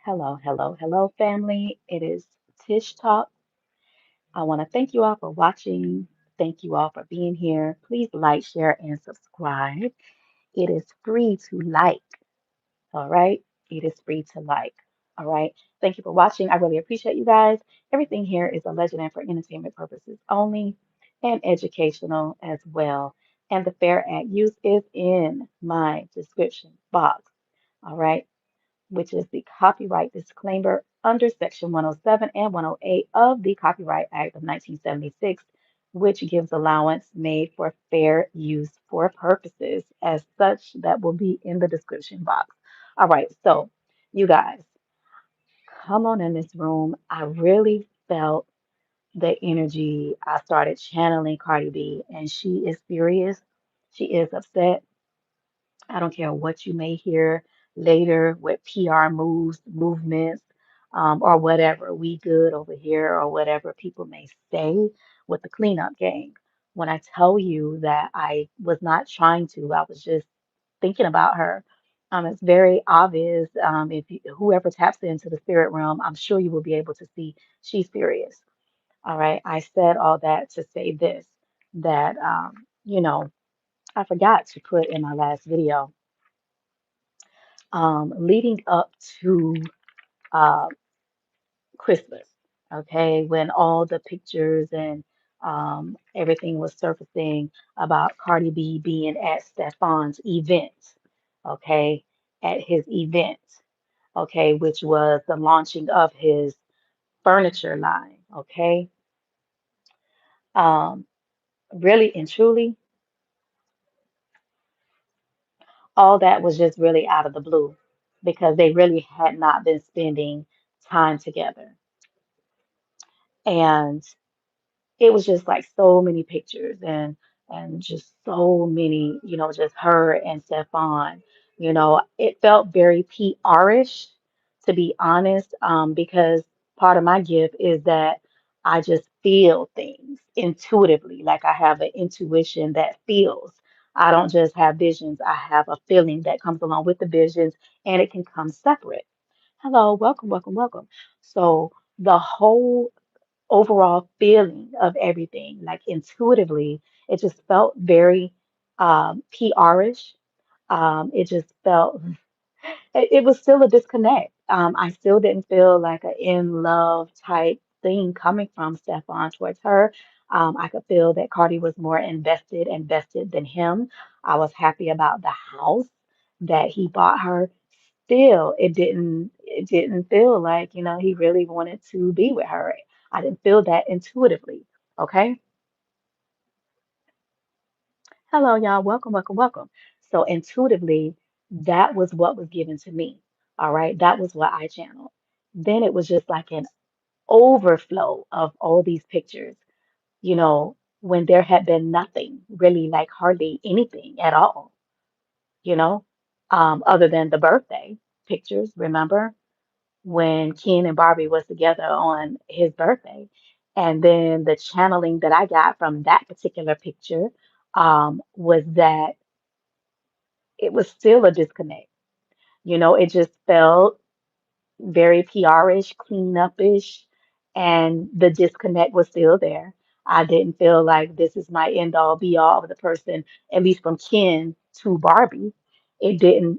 Hello, hello, hello, family. It is Tish Talk. I want to thank you all for watching. Thank you all for being here. Please like, share, and subscribe. It is free to like. All right. It is free to like. All right. Thank you for watching. I really appreciate you guys. Everything here is alleged and for entertainment purposes only and educational as well. And the fair ad use is in my description box. All right, which is the copyright disclaimer under Section 107 and 108 of the Copyright Act of 1976, which gives allowance made for fair use for purposes as such that will be in the description box. All right, so you guys, come on in this room. I really felt the energy. I started channeling Cardi B, and she is furious. She is upset. I don't care what you may hear later with PR moves, movements, or whatever. We good over here, or whatever people may say with the cleanup gang. When I tell you that I was not trying to, I was just thinking about her. It's very obvious. If you, whoever taps into the spirit realm, I'm sure you will be able to see she's furious. All right. I said all that to say this, that, I forgot to put in my last video leading up to uh, Christmas, okay, when all the pictures and everything was surfacing about Cardi B being at Stefon's event, okay, at his event, okay, which was the launching of his furniture line, okay. Um, really and truly, all that was just really out of the blue because they really had not been spending time together. And it was just like so many pictures and just so many, just her and Stefan. It felt very PR-ish, to be honest, because part of my gift is that I just feel things intuitively, like I have an intuition that feels. I don't just have visions, I have a feeling that comes along with the visions, and it can come separate. Hello, welcome, welcome, welcome. So the whole overall feeling of everything, like intuitively, it just felt very PR-ish. It just felt it was still a disconnect. I still didn't feel like an in love type thing coming from Stefan towards her. I could feel that Cardi was more invested than him. I was happy about the house that he bought her. Still, it didn't feel like, he really wanted to be with her. I didn't feel that intuitively. Okay. Hello, y'all. Welcome, welcome, welcome. So intuitively, that was what was given to me. All right. That was what I channeled. Then it was just like an overflow of all these pictures, when there had been nothing, really like hardly anything at all, other than the birthday pictures. Remember when Ken and Barbie was together on his birthday? And then the channeling that I got from that particular picture was that it was still a disconnect. It just felt very PR-ish, cleanup-ish, and the disconnect was still there. I didn't feel like this is my end all be all of the person, at least from Ken to Barbie. I didn't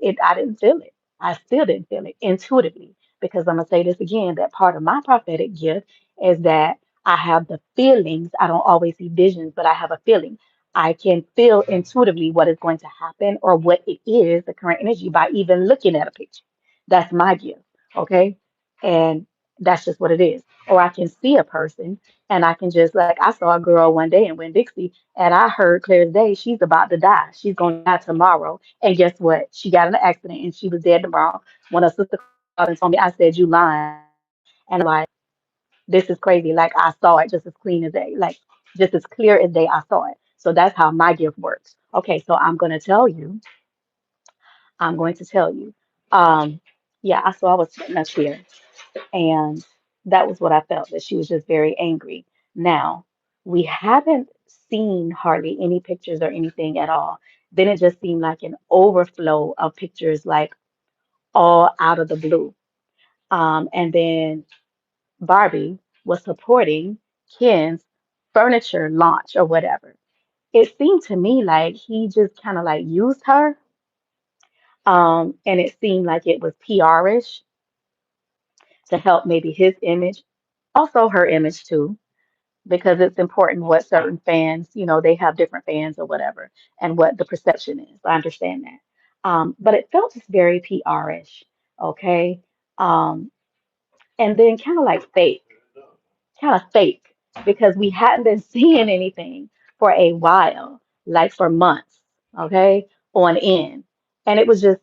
feel it. I still didn't feel it intuitively because I'm gonna say this again, that part of my prophetic gift is that I have the feelings. I don't always see visions, but I have a feeling. I can feel intuitively what is going to happen or what it is, the current energy, by even looking at a picture. That's my gift. Okay. And that's just what it is. Or I can see a person and I can just, like, I saw a girl one day in Winn Dixie and I heard clear as day she's about to die. She's going to die tomorrow. And guess what? She got in an accident and she was dead tomorrow. When her sister called and told me, I said, "You lying." And I'm like, this is crazy. Like, I saw it just as clean as day, like just as clear as day. I saw it. So that's how my gift works. Okay. So I'm going to tell you. Um, yeah, I saw I was sitting up here. And that was what I felt, that she was just very angry. Now, we haven't seen hardly any pictures or anything at all. Then it just seemed like an overflow of pictures, like all out of the blue. And then Barbie was supporting Ken's furniture launch or whatever. It seemed to me like he just kind of like used her, and it seemed like it was PR-ish to help maybe his image, also her image too, because it's important what certain fans, they have different fans or whatever, and what the perception is. I understand that. But it felt just very PR-ish, okay? Um, and then kind of fake, because we hadn't been seeing anything for a while, like for months, okay, on end. And it was just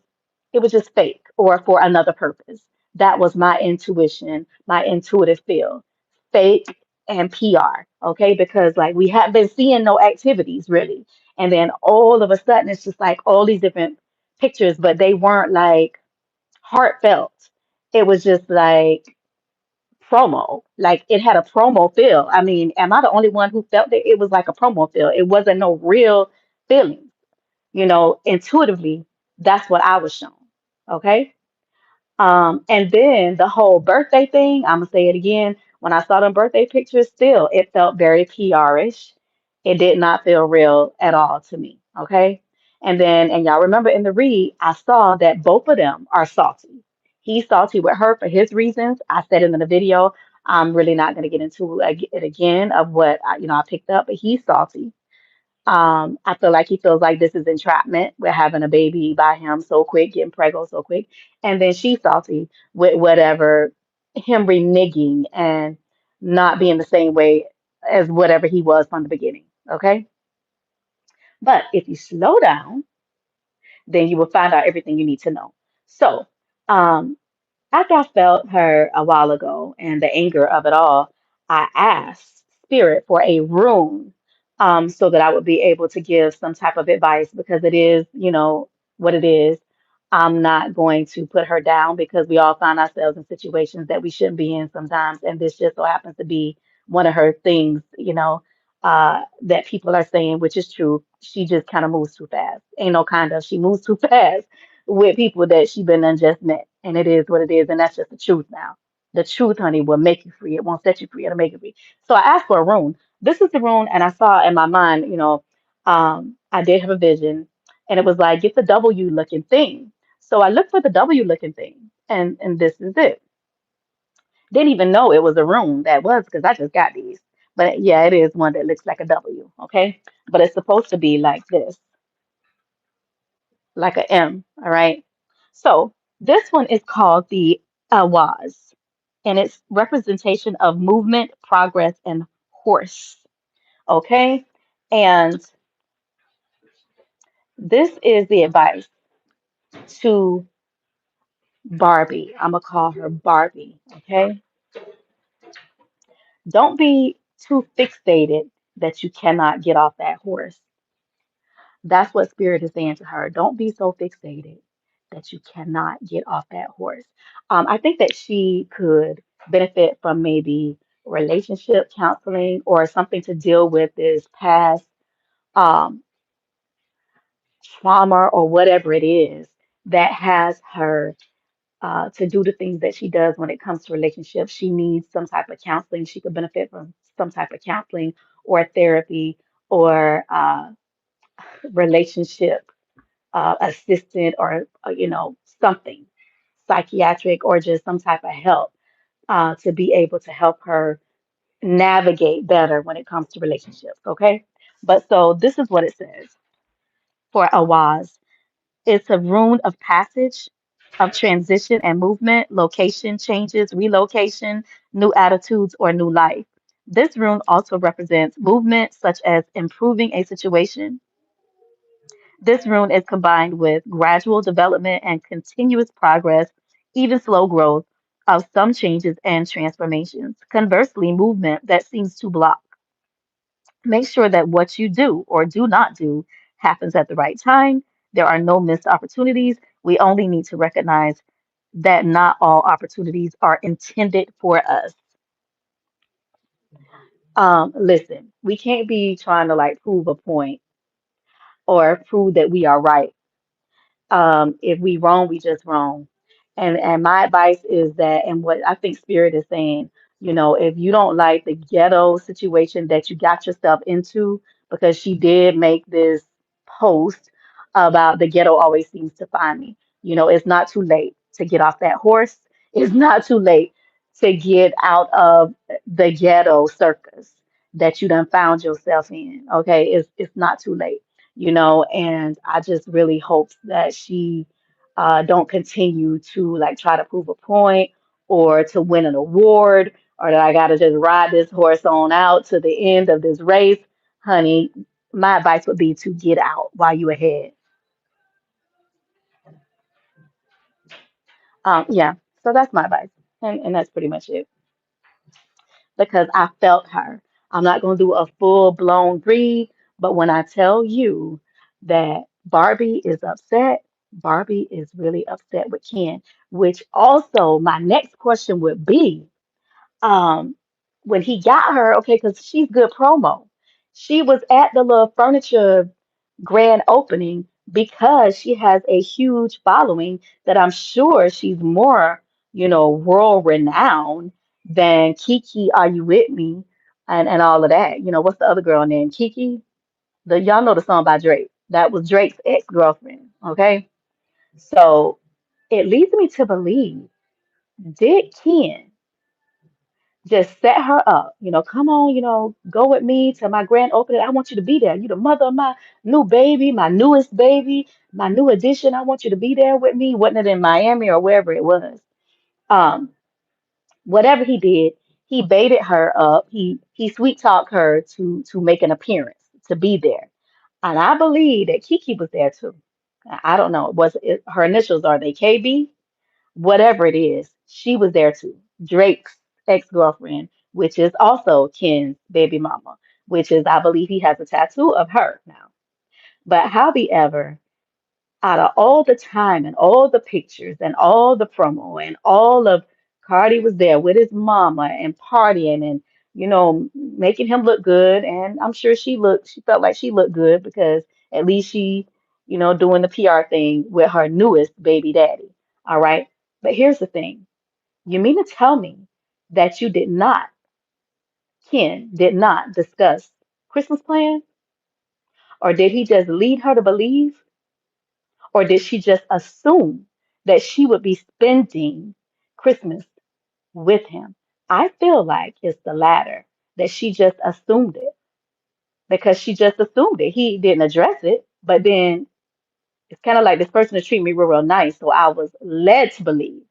fake or for another purpose. That was my intuition, my intuitive feel. Fake and PR, okay, because like we hadn't been seeing no activities really. And then all of a sudden it's just like all these different pictures, but they weren't like heartfelt. It was just like promo. Like it had a promo feel. I mean, am I the only one who felt that it was like a promo feel? It wasn't no real feeling. Intuitively, that's what I was shown. Okay. And then the whole birthday thing, I'm gonna say it again. When I saw them birthday pictures, still it felt very PR-ish. It did not feel real at all to me. Okay. And y'all remember in the read, I saw that both of them are salty. He's salty with her for his reasons. I said it in the video. I'm really not gonna get into it again of what I picked up, but he's salty. I feel like he feels like this is entrapment. We're having a baby by him so quick, getting pregnant so quick. And then she's salty with whatever, him reneging and not being the same way as whatever he was from the beginning. Okay. But if you slow down, then you will find out everything you need to know. So, um, after I felt her a while ago and the anger of it all, I asked Spirit for a room, so that I would be able to give some type of advice, because it is, what it is. I'm not going to put her down, because we all find ourselves in situations that we shouldn't be in sometimes. And this just so happens to be one of her things, that people are saying, which is true. She just kind of moves too fast. Ain't no kind of, she moves too fast with people that she been unjust met. And it is what it is, and that's just the truth now. The truth, honey, will make you free. It won't set you free, it'll make you free. So I asked for a room. This is the room, and I saw in my mind, I did have a vision, and it was like, get the W looking thing. So I looked for the W looking thing, and this is it. Didn't even know it was a room that was, because I just got these. But yeah, it is one that looks like a W, okay? But it's supposed to be like this, like a M, all right? So this one is called the Awaz, and it's representation of movement, progress, and horse, okay? And this is the advice to Barbie. I'm gonna call her Barbie, okay? Don't be too fixated that you cannot get off that horse. That's what Spirit is saying to her. Don't be so fixated that you cannot get off that horse. I think that she could benefit from maybe relationship counseling or something to deal with this past um, trauma or whatever it is that has her to do the things that she does when it comes to relationships. She needs some type of counseling. She could benefit from some type of counseling or therapy or relationship assistant or something psychiatric or just some type of help to be able to help her navigate better when it comes to relationships. Okay, but so this is what it says for Awaz. It's a rune of passage, of transition and movement, location changes, relocation, new attitudes, or new life. This rune also represents movement, such as improving a situation. This rune is combined with gradual development and continuous progress, even slow growth of some changes and transformations. Conversely, movement that seems to block. Make sure that what you do or do not do happens at the right time. There are no missed opportunities. We only need to recognize that not all opportunities are intended for us. Listen, we can't be trying to like prove a point or prove that we are right. If we wrong, we just wrong. And my advice is that, and what I think Spirit is saying, if you don't like the ghetto situation that you got yourself into, because she did make this post about the ghetto always seems to find me. It's not too late to get off that horse. It's not too late to get out of the ghetto circus that you done found yourself in. Okay, it's not too late. And I just really hope that she don't continue to like try to prove a point or to win an award, or that I got to just ride this horse on out to the end of this race. Honey, my advice would be to get out while you ahead. Yeah, so that's my advice. And that's pretty much it because I felt her. I'm not going to do a full blown read, but when I tell you that Barbie is upset, Barbie is really upset with Ken, which also my next question would be um when he got her, okay, because she's good promo. She was at the little furniture grand opening because she has a huge following that I'm sure she's more, world renowned than Kiki, Are You With Me? And all of that. What's the other girl name? Kiki? Y'all know the song by Drake. That was Drake's ex-girlfriend. Okay. So it leads me to believe, did Ken just set her up. Come on, go with me to my grand opening. I want you to be there. You the mother of my new baby, my newest baby, my new addition. I want you to be there with me. Wasn't it in Miami or wherever it was? Um, Whatever he did, he baited her up. He sweet talked her to make an appearance, to be there. And I believe that Kiki was there too. I don't know. Her initials, are they KB? Whatever it is, she was there too. Drake's ex-girlfriend, which is also Ken's baby mama, which is, I believe he has a tattoo of her now. But however, out of all the time and all the pictures and all the promo and all of Cardi was there with his mama and partying and making him look good, and I'm sure she felt like she looked good because at least she doing the PR thing with her newest baby daddy. All right, but here's the thing: you mean to tell me that Ken did not discuss Christmas plans, or did he just lead her to believe, or did she just assume that she would be spending Christmas with him? I feel like it's the latter, that she just assumed it because she just assumed it. He didn't address it, but then it's kind of like this person is treating me real, real nice, so I was led to believe.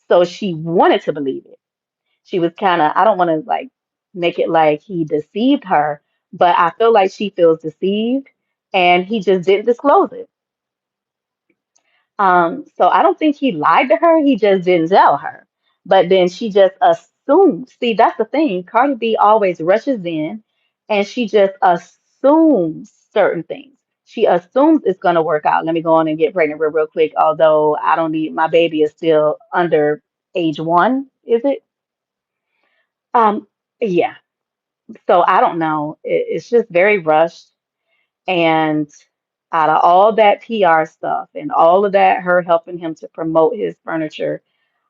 So she wanted to believe it. She was kind of, I don't want to like make it like he deceived her, but I feel like she feels deceived and he just didn't disclose it. So I don't think he lied to her, he just didn't tell her. But then she just assumed. See, that's the thing. Cardi B always rushes in and she just assumes certain things. She assumes it's gonna work out. Let me go on and get pregnant real, real quick. Although I don't need, my baby is still under age 1, is it? Um, yeah. So I don't know. It's just very rushed. And out of all that PR stuff and all of that, her helping him to promote his furniture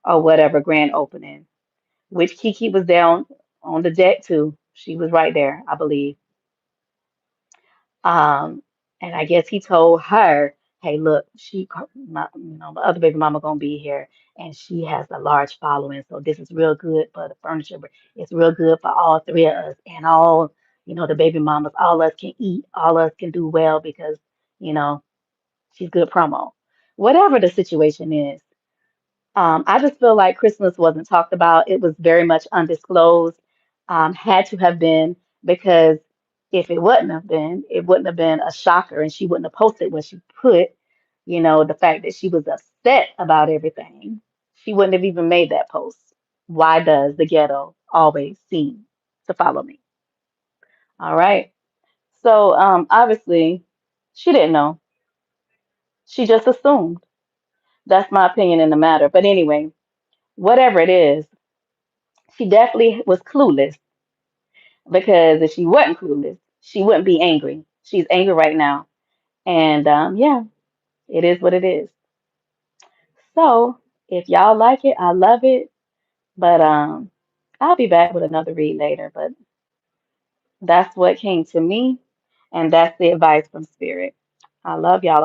or whatever grand opening, which Kiki was down on the deck too. She was right there, I believe. Um, and I guess he told her, "Hey, look, my other baby mama gonna be here, and she has a large following, so this is real good for the furniture. But it's real good for all three of us, and all, the baby mamas. All us can eat, all us can do well because, you know, she's good promo. Whatever the situation is." I just feel like Christmas wasn't talked about. It was very much undisclosed. Had to have been, because if it wouldn't have been, it wouldn't have been a shocker, and she wouldn't have posted what she put. The fact that she was upset about everything. She wouldn't have even made that post. Why does the ghetto always seem to follow me? All right. So obviously, she didn't know. She just assumed. That's my opinion in the matter. But anyway, whatever it is, she definitely was clueless, because if she wasn't clueless, she wouldn't be angry. She's angry right now. And yeah, it is what it is. So If y'all like it, I love it. But I'll be back with another read later. But that's what came to me, and that's the advice from Spirit. I love y'all.